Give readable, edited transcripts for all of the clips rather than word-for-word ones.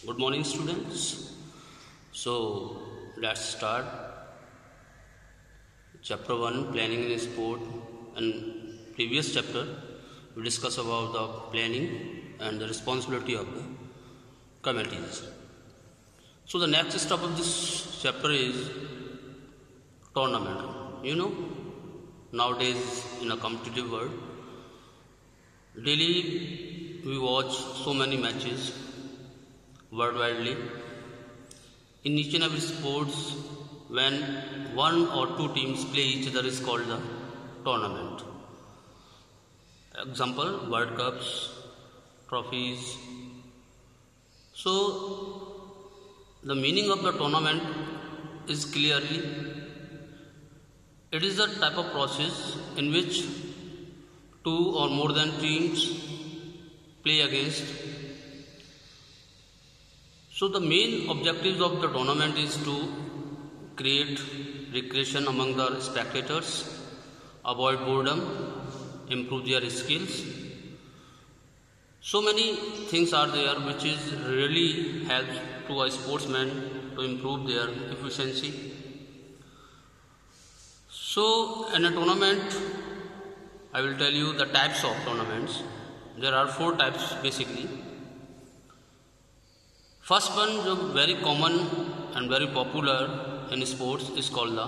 Good morning, students. So let's start chapter 1, planning in sport. And previous chapter we discuss about the planning and the responsibility of the committees. So the next step of this chapter is tournament. Nowadays in a competitive world, daily we watch so many matches worldwide. In each and every sports, when one or two teams play each other is called the tournament. Example, World Cups, trophies. So the meaning of the tournament is clearly, it is a type of process in which two or more than teams play against. So the main objectives of the tournament is to create recreation among the spectators, avoid boredom, improve their skills. So many things are there which is really helps to a sportsman to improve their efficiency. So in a tournament, I will tell you the types of tournaments. There are 4 types basically. First one, जो very common and very popular in sports, is called the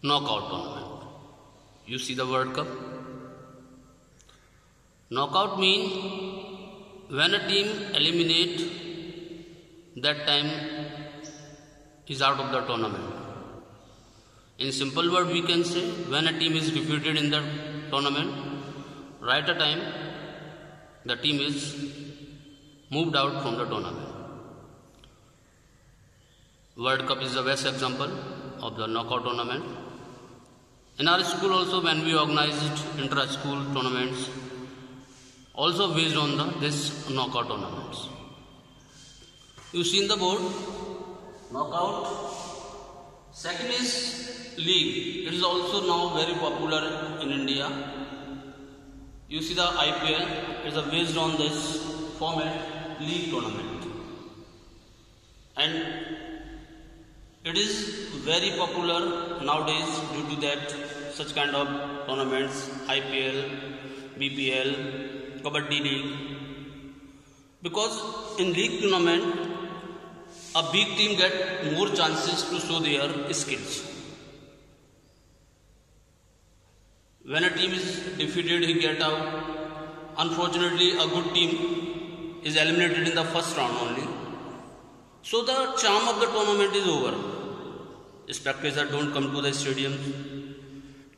knockout tournament. You see the World Cup. Knockout means when a team eliminate, that time is out of the tournament. In simple word, we can say when a team is defeated in the tournament, right a time the team is moved out from the tournament. World Cup is the best example of the knockout tournament. In our school also, when we organized intra-school tournaments, also based on this knockout tournaments. You see in the board, knockout. Second is league. It is also now very popular in India. You see the IPL is based on this format, league tournament, and it is very popular nowadays due to that such kind of tournaments, IPL, BPL, Kabaddi League, because in league tournament a big team get more chances to show their skills. When a team is defeated, he get out. Unfortunately, a good team is eliminated in the first round only. So the charm of the tournament is over. Spectators don't come to the stadium.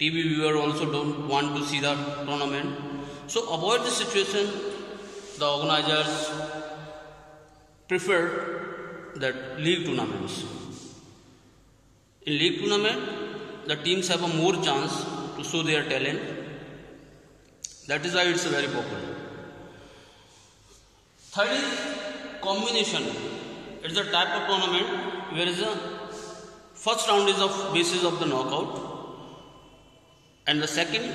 TV viewer also don't want to see the tournament. So avoid this situation, the organizers prefer that league tournaments. In league tournament, the teams have a more chance to show their talent. That is why it's very popular. Third is combination. It's a type of tournament where is the first round is of basis of the knockout, and the second,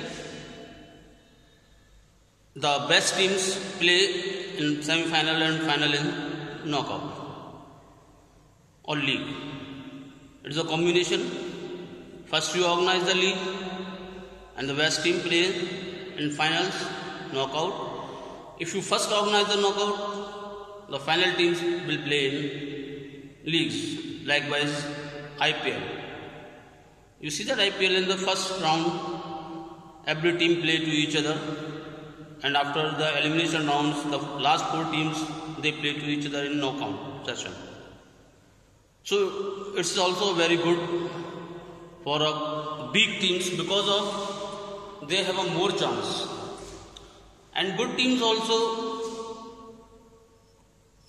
the best teams play in semi-final and final in knockout or league. It is a combination. First you organize the league, and the best team play in finals, knockout. If you first organize the knockout, the final teams will play in leagues. Likewise, IPL. You see that IPL in the first round, every team play to each other, and after the elimination rounds, the last 4 teams they play to each other in knockout session. So it's also very good for big teams because of they have a more chance, and good teams also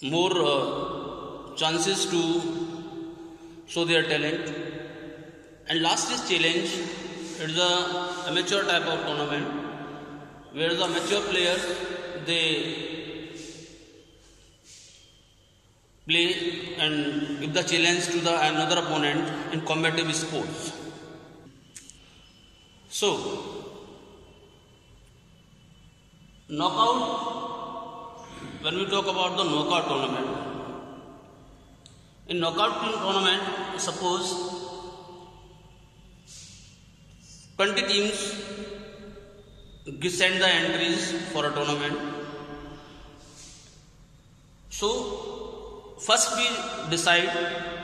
more chances to show their talent. And last is challenge. It's the amateur type of tournament where the amateur players they play and give the challenge to the another opponent in combative sports. So knockout when we talk about the knockout tournament, in knockout tournament, suppose 20 teams send the entries for a tournament. So first we decide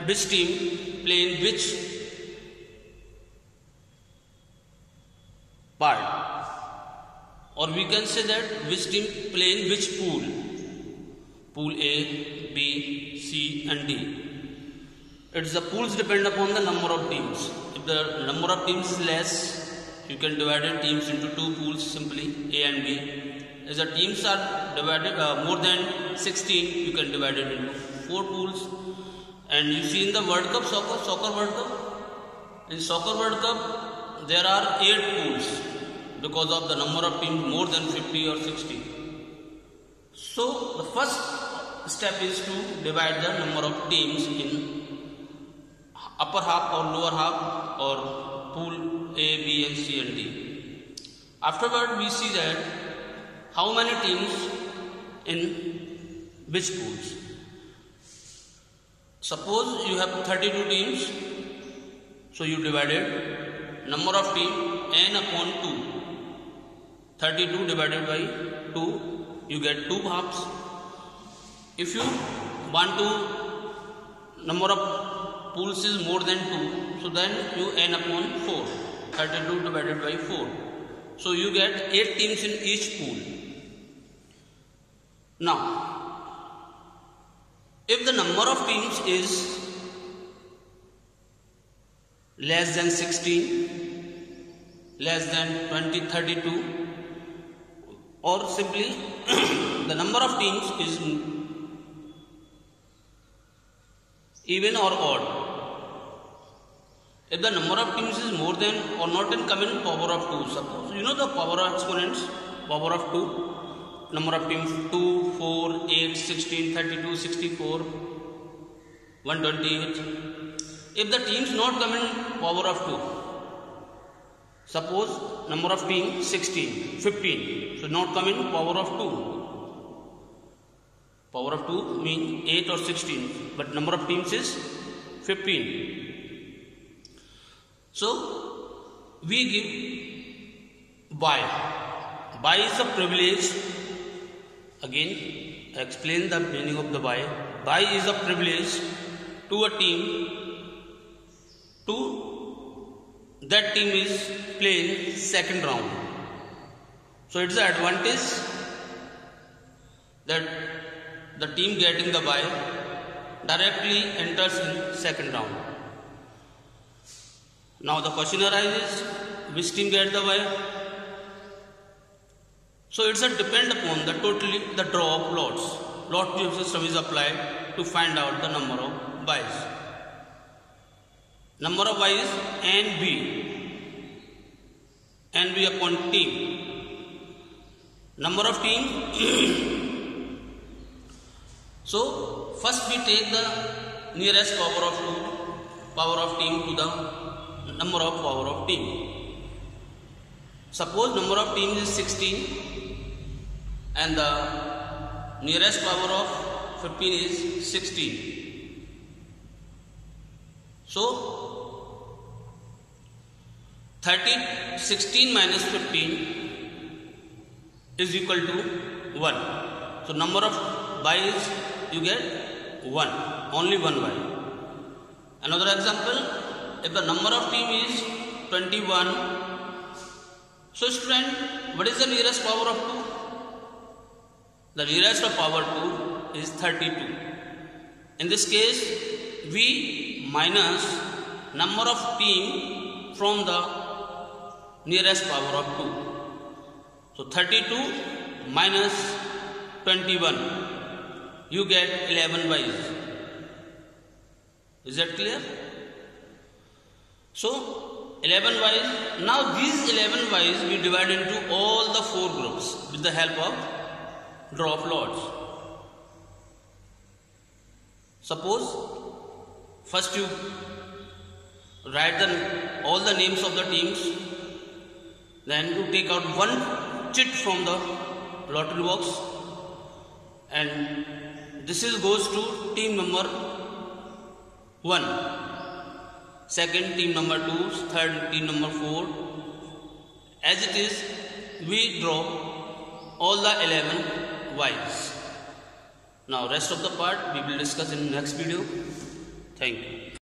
which team play in which part, or we can say that which team play in which pool, pool A, B, C and D. It's the pools depend upon the number of teams. If the number of teams is less, you can divide the teams into two pools simply, A and B. As the teams are divided more than 16, you can divide it into 4 pools. And you see in the World Cup, soccer World Cup, in soccer World Cup there are 8 pools because of the number of teams more than 50 or 60. So the first step is to divide the number of teams in upper half or lower half, or pool A, B and C and D. Afterward we see that how many teams in which pools. Suppose you have 32 teams, so you divided number of teams n upon 2. 32 divided by 2, you get 2 halves. If you want to number of pools is more than 2, so then you n upon 4. 32 divided by 4. So you get 8 teams in each pool. Now, if the number of teams is less than 16, less than 32, or simply the number of teams is even or odd. If the number of teams is more than or not in common power of 2, suppose you know the power of exponents, power of 2, number of teams 2, 4, 8, 16, 32, 64, 128. If the teams not come in power of 2, suppose number of teams 16, 15, so not come in power of 2. Power of 2 means 8 or 16, but number of teams is 15. So we give by. By is a privilege. Again, I explain the meaning of the by. By is a privilege to a team to that team is playing second round. So it's an advantage that the team getting the bye directly enters in second round. Now the question arises, which team get the bye? So it's a depend upon the totally the draw of lots. Lot system is applied to find out the number of byes. Number of byes NB upon team. Number of team. So first we take the nearest power of team to the number of power of team. Suppose number of teams is 16 and the nearest power of 15 is 16. So 16 minus 15 is equal to 1. So number of byes you get 1, only 1 by. Another example, if the number of team is 21, so student, what is the nearest power of 2? The nearest of power 2 is 32. In this case, we minus number of team from the nearest power of 2. So 32 minus 21, you get 11 byes. Is that clear? So 11 byes. Now these 11 byes we divide into all the 4 groups with the help of draw of lots. Suppose first you write all the names of the teams, then you take out one chit from the lottery box and this is goes to team number 1, second team number 2, third team number 4. As it is, we draw all the 11 wives. Now rest of the part we will discuss in next video. Thank you.